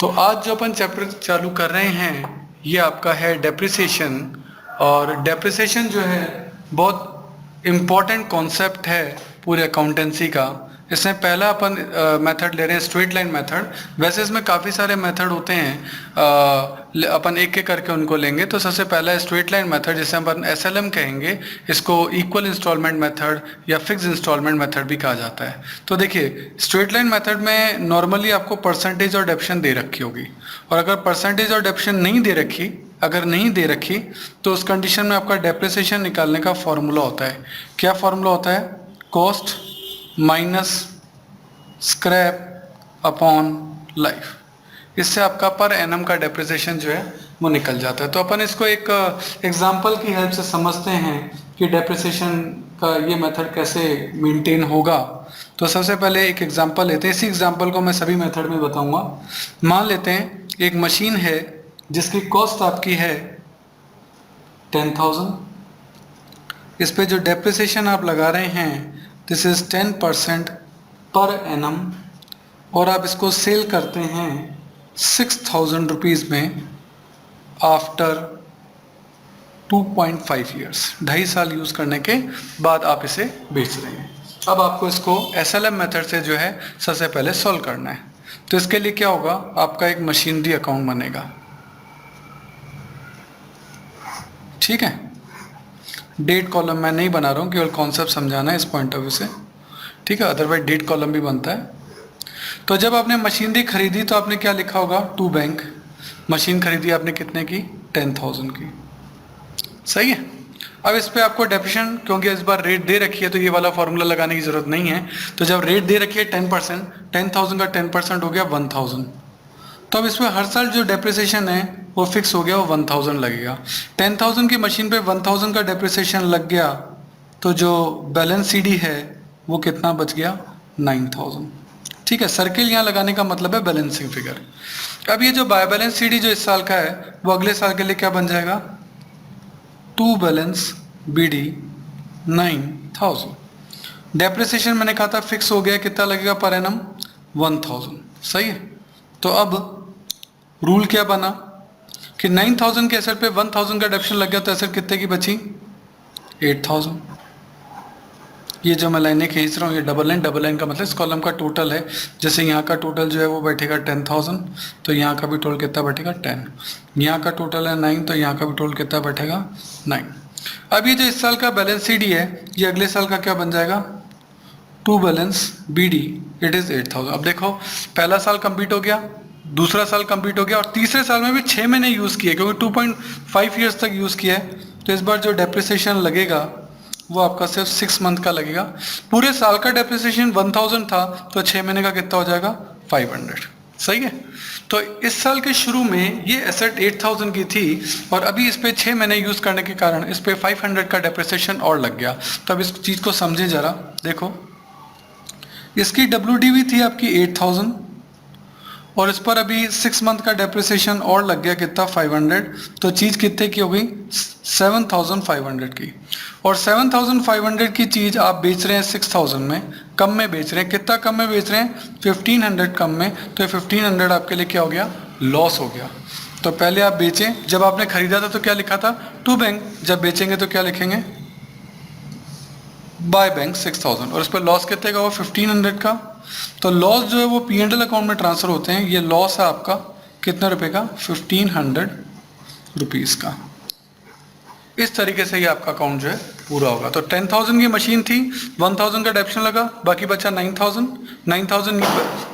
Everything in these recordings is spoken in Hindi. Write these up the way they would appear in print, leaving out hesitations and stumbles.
तो आज जो अपन चैप्टर चालू कर रहे हैं ये आपका है डेप्रिसिएशन। और डेप्रिसिएशन जो है बहुत इम्पॉर्टेंट कॉन्सेप्ट है पूरे अकाउंटेंसी का। इसमें पहला अपन मेथड ले रहे हैं स्ट्रेट लाइन मेथड। वैसे इसमें काफ़ी सारे मेथड होते हैं, अपन एक एक करके उनको लेंगे। तो सबसे पहला है स्ट्रेट लाइन मेथड, जिसे अपन एसएलएम कहेंगे। इसको इक्वल इंस्टॉलमेंट मेथड या फिक्स इंस्टॉलमेंट मेथड भी कहा जाता है। तो देखिए स्ट्रेट लाइन मेथड में नॉर्मली आपको परसेंटेज और डेप्शन दे रखी होगी, और अगर परसेंटेज और डेप्शन नहीं दे रखी तो उस कंडीशन में आपका डेप्रिसिएशन निकालने का फॉर्मूला होता है। क्या फॉर्मूला होता है? Cost minus scrap upon life. इससे आपका पर एनम का डेप्रिसिएशन जो है वो निकल जाता है। तो अपन इसको एक एग्जांपल की हेल्प से समझते हैं कि डेप्रिसिएशन का ये मेथड कैसे मेंटेन होगा। तो सबसे पहले एक एग्जांपल लेते हैं। इसी एग्जांपल को मैं सभी मेथड में बताऊंगा। मान लेते हैं एक मशीन है जिसकी कॉस्ट आपकी है 10,000। इस पे जो डेप्रिसिएशन आप लगा रहे हैं दिस इज 10% पर एनम, और आप इसको सेल करते हैं 6,000 रुपीज़ में आफ्टर 2.5 ईयर्स। 2.5 साल यूज़ करने के बाद आप इसे बेच रहे हैं। अब आपको इसको एसएलएम मेथड से जो है सबसे पहले सॉल्व करना है। तो इसके लिए क्या होगा, आपका एक मशीनरी अकाउंट बनेगा। ठीक है, डेट कॉलम मैं नहीं बना रहा हूँ, केवल कॉन्सेप्ट समझाना है इस पॉइंट ऑफ व्यू से। ठीक है, अदरवाइज डेट कॉलम भी बनता है। तो जब आपने मशीनरी खरीदी तो आपने क्या लिखा होगा? To bank. मशीन खरीदी आपने कितने की? 10,000 की। सही है। अब इस पे आपको डेप्रिसिएशन, क्योंकि इस बार रेट दे रखी है तो ये वाला फॉर्मूला लगाने की जरूरत नहीं है। तो जब रेट दे रखी है 10%, 10,000 का 10% हो गया 1,000। तो अब इसमें हर साल जो डेप्रिसिएशन है वो फिक्स हो गया, वो 1,000 लगेगा। 10,000 की मशीन पे 1,000 का डेप्रिसिएशन लग गया तो जो बैलेंस सीडी है वो कितना बच गया? 9,000। ठीक है, सर्किल यहाँ लगाने का मतलब है बैलेंसिंग फिगर। अब ये जो बाय बैलेंस सीडी जो इस साल का है वो अगले साल के लिए क्या बन जाएगा? To balance BD 9,000। डेप्रिसिएशन मैंने कहा था फिक्स हो गया, कितना लगेगा पर एनम? 1,000। सही है। तो अब रूल क्या बना कि 9,000 के एसेट पे 1,000 का डेप्शन लग गया तो एसेट कितने की बची? 8,000। ये जो मैं लाइनें खींच रहा हूँ ये डबल लाइन का मतलब इस कॉलम का टोटल है। जैसे यहाँ का टोटल जो है वो बैठेगा 10,000, तो यहाँ का भी टोटल कितना बैठेगा? 10। यहाँ का टोटल है 9, तो यहाँ का भी टोटल कितना बैठेगा? 9। अब ये जो इस साल का बैलेंस सी डी है ये अगले साल का क्या बन जाएगा? To balance B D, it is 8,000। अब देखो पहला साल कंप्लीट हो गया, दूसरा साल कंप्लीट हो गया, और तीसरे साल में भी 6 महीने यूज़ किए, क्योंकि 2.5 ईयर्स तक यूज़ किया है। तो इस बार जो डेप्रिसिएशन लगेगा वो आपका सिर्फ 6 मंथ का लगेगा। पूरे साल का डेप्रिसिएशन 1,000 था तो 6 महीने का कितना हो जाएगा? 500। सही है। तो इस साल के शुरू में ये एसेट 8,000 की थी, और अभी इस पे 6 महीने यूज़ करने के कारण इस पे 500 का डेप्रिसिएशन और लग गया। तो अब इस चीज़ को समझे ज़रा। देखो इसकी WDV थी आपकी 8,000, और इस पर अभी 6 मंथ का डेप्रिसिएशन और लग गया, कितना? 500। तो चीज़ कितने की हो गई? 7,500 की। और 7,500 की चीज़ आप बेच रहे हैं 6,000 में, कम में बेच रहे हैं। कितना कम में बेच रहे हैं? 1,500 कम में। तो 1,500 आपके लिए क्या हो गया? लॉस हो गया। तो पहले आप बेचें, जब आपने खरीदा था तो क्या लिखा था? To bank. जब बेचेंगे तो क्या लिखेंगे? By bank 6,000। और इस पर लॉस कितने का हुआ? 1,500 का। तो लॉस जो है वो P&L अकाउंट में ट्रांसफर होते हैं। ये लॉस है आपका कितने रुपए का? 1,500 रुपीज़ का। इस तरीके से ये आपका अकाउंट जो है पूरा होगा। तो 10,000 की मशीन थी, 1,000 का डेप्शन लगा, बाकी बचा 9,000। 9,000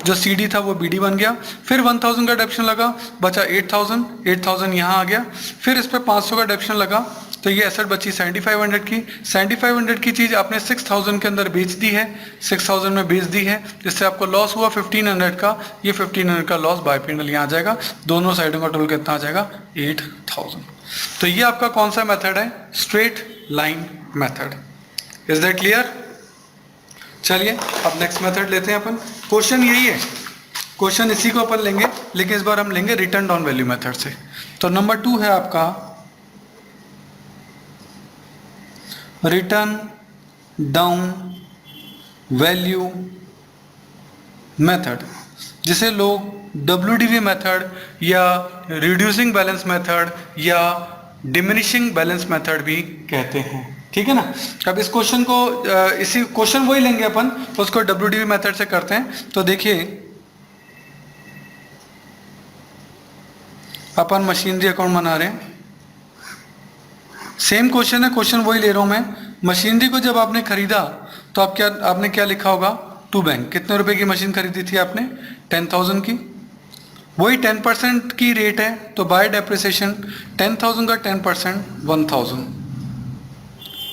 जो CD था वो BD बन गया। फिर 1,000 का डेप्शन लगा, बचा 8,000। 8,000 यहाँ आ गया। फिर इस पर 500 का डेप्शन लगा, तो ये एसेट बची 7,500 की। 7,500 की चीज़ आपने 6,000 के अंदर बेच दी है, 6,000 में बेच दी है, जिससे आपको लॉस हुआ 1,500 का। ये 1,500 का लॉस बाय P&L यहाँ आ जाएगा। दोनों साइडों का टोटल कितना आ जाएगा? 8,000। तो ये आपका कौन सा मेथड है? Straight line method. Is that clear? चलिए अब नेक्स्ट मेथड लेते हैं अपन। क्वेश्चन यही है, क्वेश्चन इसी को अपन लेंगे, लेकिन इस बार हम लेंगे रिटर्न डाउन वैल्यू मेथड से। तो नंबर 2 है आपका रिटर्न डाउन वैल्यू मेथड, जिसे लोग WDV मेथड या रिड्यूसिंग बैलेंस मेथड या डिमिनिशिंग बैलेंस मेथड भी कहते हैं। ठीक है ना। अब इस क्वेश्चन को इसी क्वेश्चन वही लेंगे अपन, उसको WDV मेथड से करते हैं। तो देखिए अपन मशीनरी अकाउंट बना रहे हैं, सेम क्वेश्चन है, क्वेश्चन वही ले रहा हूं मैं। मशीनरी को जब आपने खरीदा तो आपने क्या लिखा होगा, टू बैंक। कितने रुपए की मशीन खरीदी थी आपने, 10,000 की। वही 10% की रेट है, तो बाय डेप्रिसिएशन 10,000 का 10% 1,000।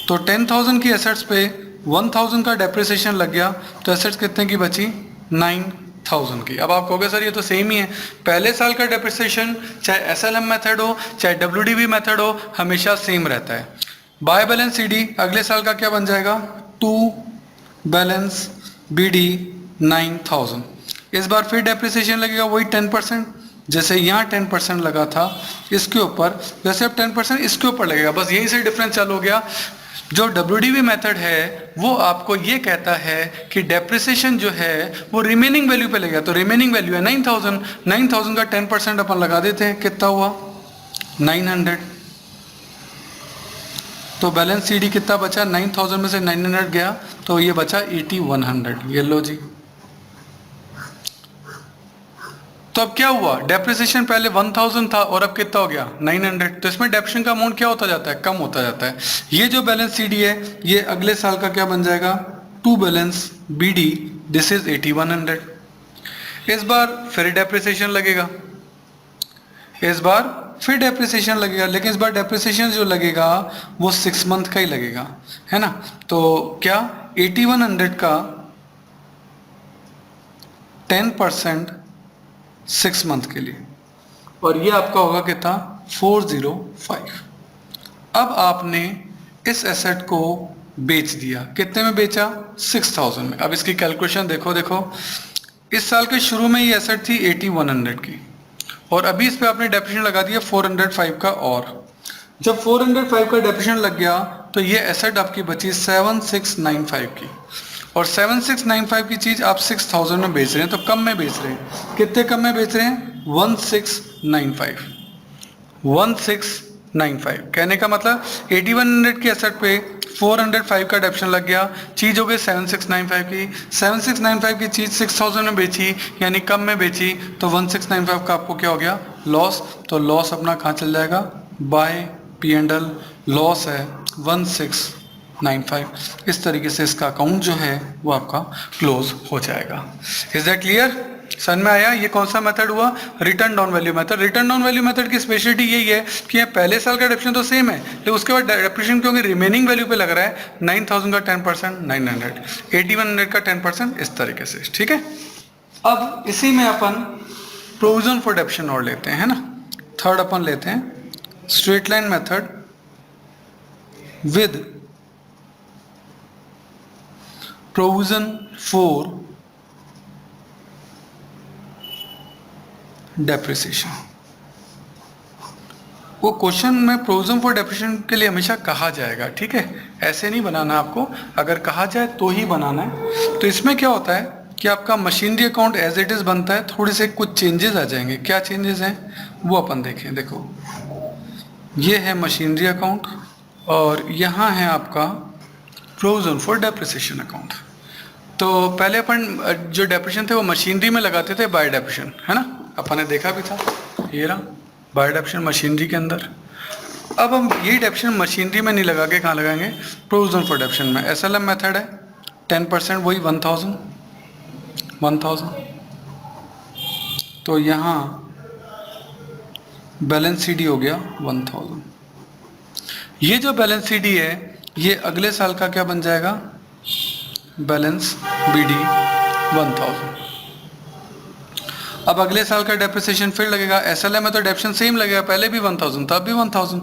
तो 10,000 की एसेट्स पे 1,000 का डेप्रिसिएशन लग गया, तो एसेट्स कितने की बची, 9,000 की। अब आप कहोगे सर ये तो सेम ही है, पहले साल का डेप्रिसिएशन चाहे SLM मेथड हो चाहे WDV मेथड हो हमेशा सेम रहता है। बाय बैलेंस CD अगले साल का क्या बन जाएगा, टू बैलेंस BD 9,000। इस बार फिर डेप्रिसिएशन लगेगा वही 10%, जैसे यहाँ 10% लगा था इसके ऊपर, वैसे अब 10% इसके ऊपर लगेगा। बस यहीं से डिफरेंस चालू हो गया। जो WDV मेथड है वो आपको ये कहता है कि डेप्रिसिएशन जो है वो रिमेनिंग वैल्यू पे लगेगा। तो रिमेनिंग वैल्यू है 9,000, 9,000 का 10% अपन लगा देते हैं, कितना हुआ 900। तो बैलेंस CD कितना बचा, 9,000 में से 900 गया तो ये बचा 8,100। ये लो जी। तो अब क्या हुआ, डेप्रिसिएशन पहले 1,000 था और अब कितना हो गया 900। तो इसमें डेप्रिसिएशन का अमाउंट क्या होता जाता है, कम होता जाता है। ये जो बैलेंस CD है ये अगले साल का क्या बन जाएगा, to balance BD, this is 8,100। इस बार फिर डेप्रिसिएशन लगेगा, इस बार फिर डेप्रिसिएशन लगेगा, लेकिन इस बार डेप्रिसिएशन जो लगेगा वो 6 मंथ का ही लगेगा, है ना। तो क्या 8,100 का 10% 6 मंथ के लिए, और ये आपका होगा कितना 405। अब आपने इस एसेट को बेच दिया, कितने में बेचा, 6,000 में। अब इसकी कैलकुलेशन देखो, इस साल के शुरू में ये एसेट थी 8,100 की, और अभी इस पे आपने डेप्रिसिएशन लगा दिया 405 का। और जब 405 का डेप्रिसिएशन लग गया तो ये एसेट आपकी बची 7,695 की, और 7,695 की चीज आप 6,000 में बेच रहे हैं, तो कम में बेच रहे हैं। कितने कम में बेच रहे हैं, 1,695। 1,695 कहने का मतलब 8,100 की एसेट पे 405 का डेप्रिसिएशन लग गया, चीज हो गई 7,695 की। 7,695 की चीज 6,000 में बेची, यानी कम में बेची, तो 1,695 का आपको क्या हो गया, लॉस। तो लॉस अपना कहाँ चल जाएगा, बाय P&L लॉस है 1,695। इस तरीके से इसका अकाउंट जो है वो आपका क्लोज हो जाएगा। इज दैट क्लियर, समझ में आया। ये कौन सा मेथड हुआ, return down value method. Return down value method की स्पेशलिटी यही है कि ये पहले साल का डेप्रिसिएशन तो सेम है, लेकिन उसके बाद डेप्रिसिएशन क्योंकि रिमेनिंग वैल्यू पे लग रहा है, 9,000 का 10% 900, 8,100 का 10%, इस तरीके से। ठीक है। अब इसी में अपन प्रोविजन फॉर डेप्रिसिएशन और लेते हैं, है ना। थर्ड अपन लेते हैं straight line method with provision for depreciation. वो क्वेश्चन में प्रोविजन फॉर डेप्रिसिएशन के लिए हमेशा कहा जाएगा, ठीक है, ऐसे नहीं बनाना आपको, अगर कहा जाए तो ही बनाना है। तो इसमें क्या होता है कि आपका machinery account as it is बनता है, थोड़े से कुछ चेंजेस आ जाएंगे। क्या चेंजेस हैं वो अपन देखें। देखो ये है मशीनरी अकाउंट और यहाँ है आपका प्रोविजन फॉर डेप्रिसिएशन अकाउंट। तो पहले अपन जो डेप्रिसिएशन थे वो मशीनरी में लगाते थे बाय डेप्रिसिएशन, है ना, अपन ने देखा भी था, ये रहा बाय डेप्रिसिएशन मशीनरी के अंदर। अब हम यही डेप्रिसिएशन मशीनरी में नहीं लगा के कहाँ लगाएंगे, प्रोविजन फॉर डेप्रिसिएशन में। SLM मेथड है, 10% वही 1,000। तो यहाँ बैलेंस CD हो गया 1,000। ये जो बैलेंस CD है ये अगले साल का क्या बन जाएगा, बैलेंस BD 1,000। अब अगले साल का डेप्रिसिएशन फिर लगेगा। SLM में तो डेप्रिसिएशन सेम लगेगा, पहले भी 1,000 तब भी 1,000,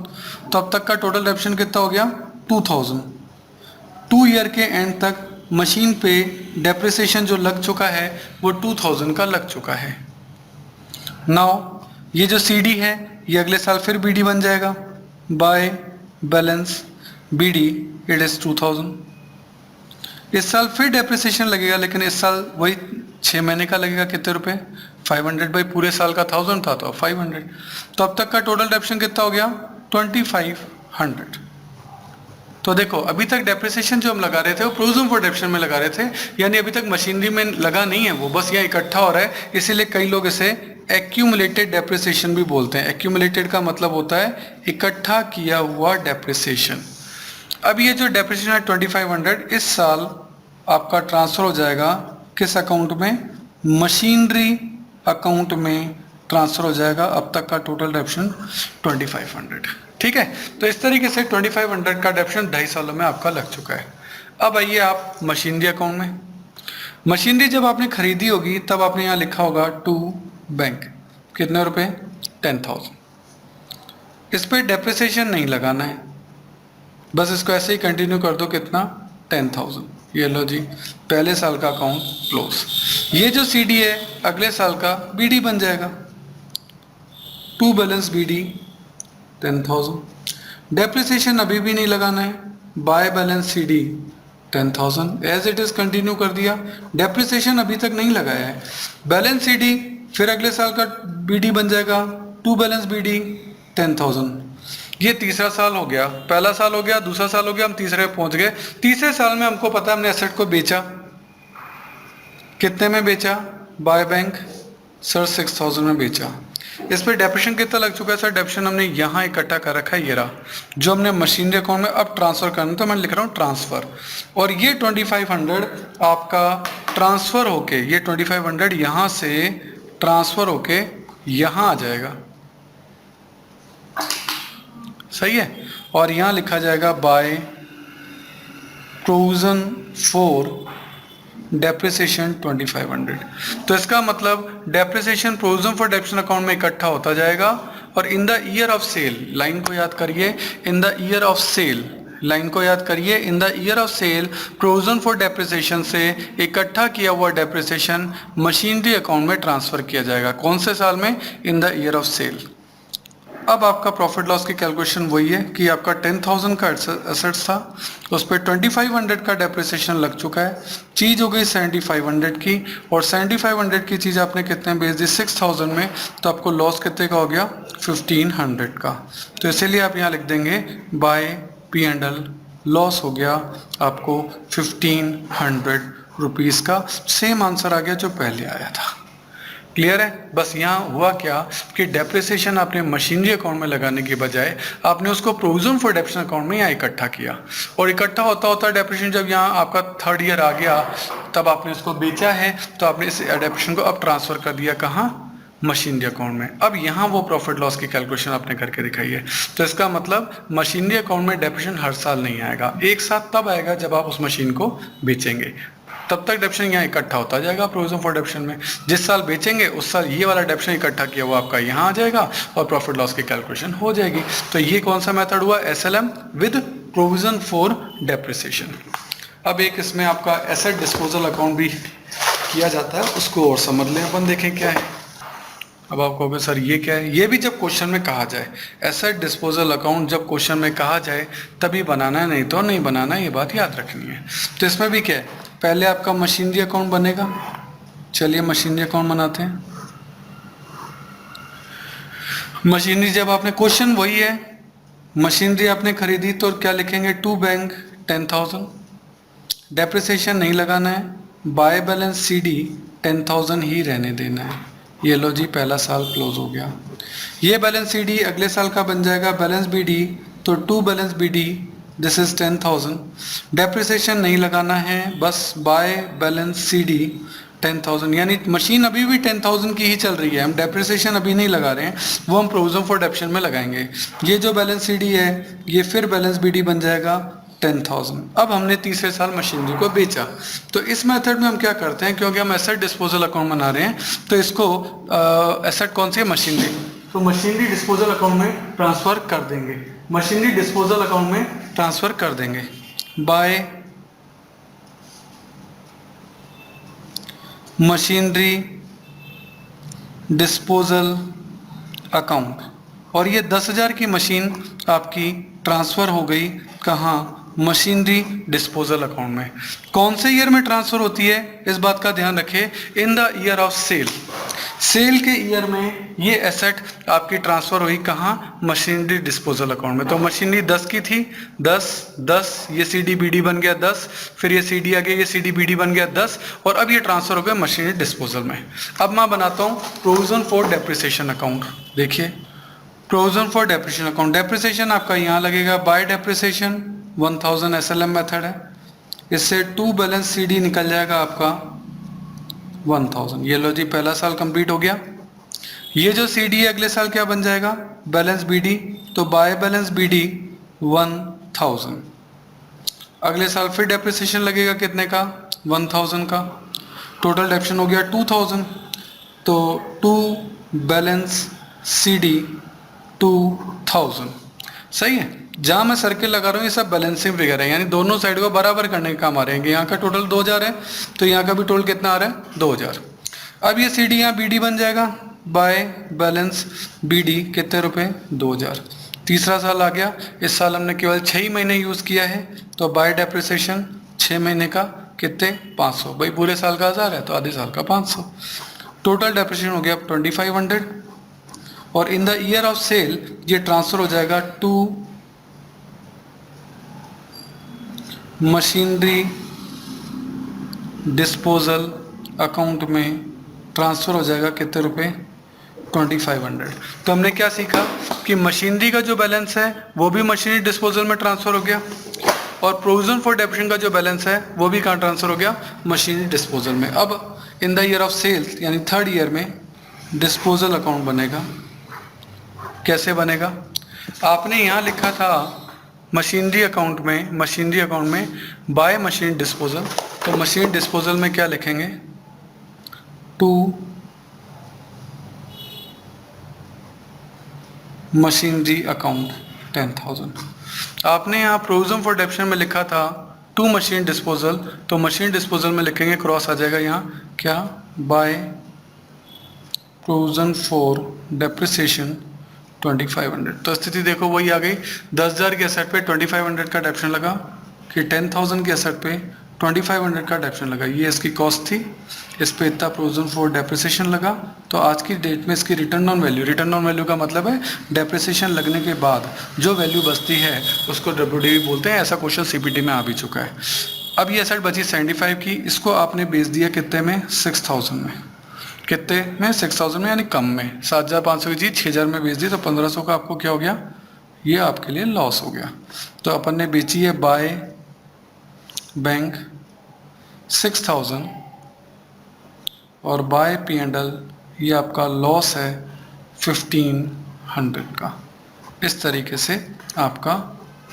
तो अब तक का टोटल डेप्रिसिएशन कितना हो गया 2,000। 2 ईयर के एंड तक मशीन पे डेप्रिसिएशन जो लग चुका है वो 2,000 का लग चुका है। नाउ ये जो CD है ये अगले साल फिर BD बन जाएगा, by balance BD it is 2,000। इस साल फिर डेप्रिसिएशन लगेगा, लेकिन इस साल वही 6 महीने का लगेगा कितने रुपए, 500 भाई, पूरे साल का 1000 था तो 500, तो अब तक का टोटल डेप्रिसिएशन कितना हो गया 2500। तो देखो अभी तक डेप्रिसिएशन जो हम लगा रहे थे वो प्रोविजन फॉर डेप्रिसिएशन में लगा रहे थे, यानी अभी तक मशीनरी में लगा नहीं है, वो बस यहाँ इकट्ठा हो रहा है, इसीलिए कई लोग इसे एक्यूमुलेटेड डेप्रिसिएशन भी बोलते हैं। एक्यूमुलेटेड का मतलब होता है इकट्ठा किया हुआ डेप्रिसिएशन। अब ये जो डेप्रिसिएशन है 2500 इस साल आपका ट्रांसफर हो जाएगा किस अकाउंट में, मशीनरी अकाउंट में ट्रांसफर हो जाएगा। अब तक का टोटल डेप्रिसिएशन 2500, ठीक है। तो इस तरीके से 2500 का डेप्रिसिएशन 2.5 सालों में आपका लग चुका है। अब आइए आप मशीनरी अकाउंट में। मशीनरी जब आपने खरीदी होगी तब आपने यहाँ लिखा होगा टू बैंक, कितने रुपए 10,000। इस पर डेप्रिसिएशन नहीं लगाना है, बस इसको ऐसे ही कंटिन्यू कर दो, कितना 10,000। ये लो जी, पहले साल का अकाउंट क्लोज। ये जो सीडी है अगले साल का बीडी बन जाएगा, टू बैलेंस बीडी 10,000। डेप्रिसिएशन अभी भी नहीं लगाना है, by balance C D 10,000 as it is continue कर दिया। डेप्रिसिएशन अभी तक नहीं लगाया है, बैलेंस सीडी फिर अगले साल का बीडी बन जाएगा, टू बैलेंस बीडी 10,000। ये तीसरा साल हो गया, पहला साल हो गया, दूसरा साल हो गया, हम तीसरे पे पहुंच गए। तीसरे साल में हमको पता है हमने एसेट को बेचा, कितने में बेचा, बाय बैंक सर 6,000 में बेचा। इस पर डेप्रिसिएशन कितना लग चुका है सर, डेप्रिसिएशन हमने यहाँ इकट्ठा कर रखा है, ये रहा जो हमने मशीनरी अकाउंट में अब ट्रांसफर करना, तो मैं लिख रहा हूँ ट्रांसफर। और ये 2500 आपका ट्रांसफर होके, ये 2500 यहाँ से ट्रांसफर होके यहाँ आ जाएगा, सही है। और यहाँ लिखा जाएगा बाय प्रोविजन फॉर डेप्रिसिएशन 2500। तो इसका मतलब depreciation provision for depreciation account में इकट्ठा होता जाएगा, और in the year of sale, line को याद करिए, in the year of sale, line को याद करिए, in the year of sale provision for depreciation से इकट्ठा किया हुआ डेप्रिसिएशन मशीनरी अकाउंट में ट्रांसफर किया जाएगा। कौन से साल में, in the year of sale. अब आपका प्रॉफिट लॉस की कैलकुलेशन वही है कि आपका 10,000 का एसेट्स था, उस पर 2500 का डेप्रिसिएशन लग चुका है, चीज़ हो गई 7500 की, और 7500 की चीज़ आपने कितने बेच दी 6000 में, तो आपको लॉस कितने का हो गया 1500 का। तो इसीलिए आप यहाँ लिख देंगे बाय P&L लॉस हो गया आपको 1500 रुपीज़ का। सेम आंसर आ गया जो पहले आया था। क्लियर है। बस यहाँ हुआ क्या कि डेप्रिसिएशन आपने मशीनरी अकाउंट में लगाने के बजाय आपने उसको प्रोविजन फॉर डेप्रिसिएशन अकाउंट में यहाँ इकट्ठा किया, और इकट्ठा होता होता डेप्रिसिएशन जब यहाँ आपका 3rd ईयर आ गया तब आपने इसको बेचा है, तो आपने इस डेप्रिसिएशन को अब ट्रांसफर कर दिया कहाँ, मशीनरी अकाउंट में। अब यहाँ वो प्रॉफिट लॉस की कैलकुलेशन आपने करके दिखाई है। तो इसका मतलब मशीनरी अकाउंट में डेप्रिसिएशन हर साल नहीं आएगा, एक साथ तब आएगा जब आप उस मशीन को बेचेंगे, तब तक डेप्रिसिएशन यहाँ इकट्ठा होता जाएगा प्रोविजन फॉर डेप्रिसिएशन में। जिस साल बेचेंगे उस साल ये वाला डेप्रिसिएशन इकट्ठा किया हुआ आपका यहाँ आ जाएगा और प्रॉफिट लॉस की कैलकुलेशन हो जाएगी। तो ये कौन सा मेथड हुआ, SLM with provision for depreciation. अब एक इसमें आपका एसेट डिस्पोजल अकाउंट भी किया जाता है, उसको और समझ लें अपन, देखें क्या है। अब आप कहोगे सर ये क्या है, ये भी जब क्वेश्चन में कहा जाए, एसेट डिस्पोजल अकाउंट जब क्वेश्चन में कहा जाए तभी बनाना है, नहीं तो नहीं बनाना है, ये बात याद रखनी है। तो इसमें भी क्या है, पहले आपका मशीनरी अकाउंट बनेगा। चलिए मशीनरी अकाउंट बनाते हैं। मशीनरी जब आपने, क्वेश्चन वही है, मशीनरी आपने खरीदी तो क्या लिखेंगे, टू बैंक 10,000, डेप्रिसिएशन नहीं लगाना है, बाय बैलेंस CD 10,000 ही रहने देना है। ये लो जी, पहला साल क्लोज हो गया। ये बैलेंस CD अगले साल का बन जाएगा बैलेंस BD, तो to balance BD this is 10,000। Depreciation नहीं लगाना है, बस बाय बैलेंस CD 10,000, यानी मशीन अभी भी 10,000 की ही चल रही है, हम डेप्रिसिएशन अभी नहीं लगा रहे हैं, वो हम प्रोविजन फॉर डेप्रिसिएशन में लगाएंगे। ये जो बैलेंस CD है ये फिर बैलेंस BD बन जाएगा 10,000। अब हमने तीसरे साल मशीनरी को बेचा, तो इस मेथड में हम क्या करते हैं, क्योंकि हम एसेट डिस्पोजल अकाउंट बना रहे हैं, तो इसको एसेट कौन सी है, मशीनरी, तो मशीनरी डिस्पोजल अकाउंट में ट्रांसफर कर देंगे, मशीनरी डिस्पोजल अकाउंट में ट्रांसफर कर देंगे बाय मशीनरी डिस्पोजल अकाउंट। और ये 10,000 की मशीन आपकी ट्रांसफ़र हो गई कहाँ, मशीनरी डिस्पोजल अकाउंट में। कौन से ईयर में ट्रांसफर होती है इस बात का ध्यान रखिए, in the year of sale. Sale के ईयर में ये एसेट आपकी ट्रांसफर हुई कहाँ, मशीनरी डिस्पोजल अकाउंट में। तो मशीनरी 10 की थी, 10 ये CDBD बन गया 10, फिर ये CD आ गया, ये CDBD बन गया 10, और अब ये ट्रांसफर हो गया मशीनरी डिस्पोजल में। अब मैं बनाता हूँ प्रोविजन फॉर डेप्रिसिएशन अकाउंट। देखिए provision for depreciation account, depreciation आपका यहाँ लगेगा बाय डेप्रिसिएशन 1000 SLM मेथड है, इससे टू बैलेंस CD निकल जाएगा आपका 1000। ये लो जी पहला साल कंप्लीट हो गया। ये जो CD है अगले साल क्या बन जाएगा, बैलेंस BD, तो बाय बैलेंस BD 1000। अगले साल फिर डेप्रिसिएशन लगेगा कितने का, 1000 का, टोटल डेप्रिसिएशन हो गया 2000, तो टू बैलेंस CD 2000। सही है, जहाँ मैं सर्किल लगा रहा हूँ ये सब बैलेंसिंग फिगर है, यानी दोनों साइड को बराबर करने के काम आ रहे हैं। यहाँ का टोटल 2000 है तो यहाँ का भी टोटल कितना आ रहा है, 2000। अब ये CD यहाँ BD बन जाएगा, बाय बैलेंस BD कितने रुपए, 2000। तीसरा साल आ गया, इस साल हमने केवल 6 महीने यूज़ किया है, तो बाय डेप्रिसिएशन 6 महीने का कितने, 500। भाई पूरे साल का 1000 है तो आधे साल का 500। टोटल डेप्रिसिएशन हो गया 2500, और in the year of sale ये ट्रांसफर हो जाएगा टू मशीनरी डिस्पोजल अकाउंट में, ट्रांसफ़र हो जाएगा कितने रुपए, 2500। तो हमने क्या सीखा कि मशीनरी का जो बैलेंस है वो भी मशीनरी डिस्पोजल में ट्रांसफ़र हो गया, और प्रोविजन फॉर डेप्रिसिएशन का जो बैलेंस है वो भी कहाँ ट्रांसफ़र हो गया, मशीनरी डिस्पोजल में। अब in the year of sales यानी थर्ड ईयर में डिस्पोजल अकाउंट बनेगा। कैसे बनेगा, आपने यहाँ लिखा था मशीनरी अकाउंट में बाय मशीन डिस्पोजल, तो मशीन डिस्पोजल में क्या लिखेंगे, टू मशीनरी अकाउंट 10,000। आपने यहाँ प्रोविजन फॉर डेप्रिसिएशन में लिखा था टू मशीन डिस्पोजल, तो मशीन डिस्पोजल में लिखेंगे, क्रॉस आ जाएगा यहाँ क्या, बाय प्रोविजन फॉर डेप्रिसिएशन 2500। तो स्थिति देखो वही आ गई, 10,000 के एसेट पे 2500 का डेप्रिसिएशन लगा, कि 10,000 के एसेट पे 2500 का डेप्रिसिएशन लगा। ये इसकी कॉस्ट थी, इस पे इतना प्रोविजन फॉर डेप्रिसिएशन लगा। तो आज की डेट में इसकी रिटर्न ऑन वैल्यू का मतलब है डेप्रिसिएशन लगने के बाद जो वैल्यू बचती है उसको WDV बोलते हैं। ऐसा क्वेश्चन CPT में आ भी चुका है। अब ये एसेट बची 75 की, इसको आपने बेच दिया कितने में, 6000 में। कितने में, 6000 में, यानी कम में। 7500 की चीज़ 6000 में बेच दी तो 1500 का आपको क्या हो गया, ये आपके लिए लॉस हो गया। तो अपन ने बेची है बाय बैंक 6000, और बाय P&L ये आपका लॉस है 1500 का। इस तरीके से आपका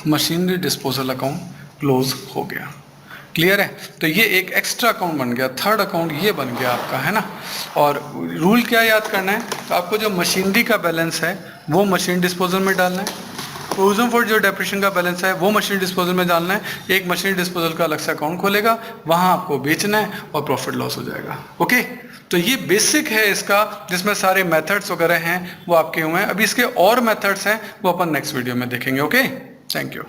मशीनरी डिस्पोजल अकाउंट क्लोज हो गया। क्लियर है, तो ये एक एक्स्ट्रा अकाउंट बन गया, थर्ड अकाउंट ये बन गया आपका, है ना। और रूल क्या याद करना है, तो आपको जो मशीनरी का बैलेंस है वो मशीन डिस्पोजल में डालना है, प्रोविजन फॉर जो डेप्रिसिएशन का बैलेंस है वो मशीन डिस्पोजल में डालना है। एक मशीन डिस्पोजल का अलग से अकाउंट खोलेगा, वहाँ आपको बेचना है और प्रॉफिट लॉस हो जाएगा। ओके, तो ये बेसिक है इसका, जिसमें सारे मेथड्स वगैरह हैं वो आपके हुए हैं। अभी इसके और मेथड्स हैं वो अपन नेक्स्ट वीडियो में देखेंगे। Okay, thank you.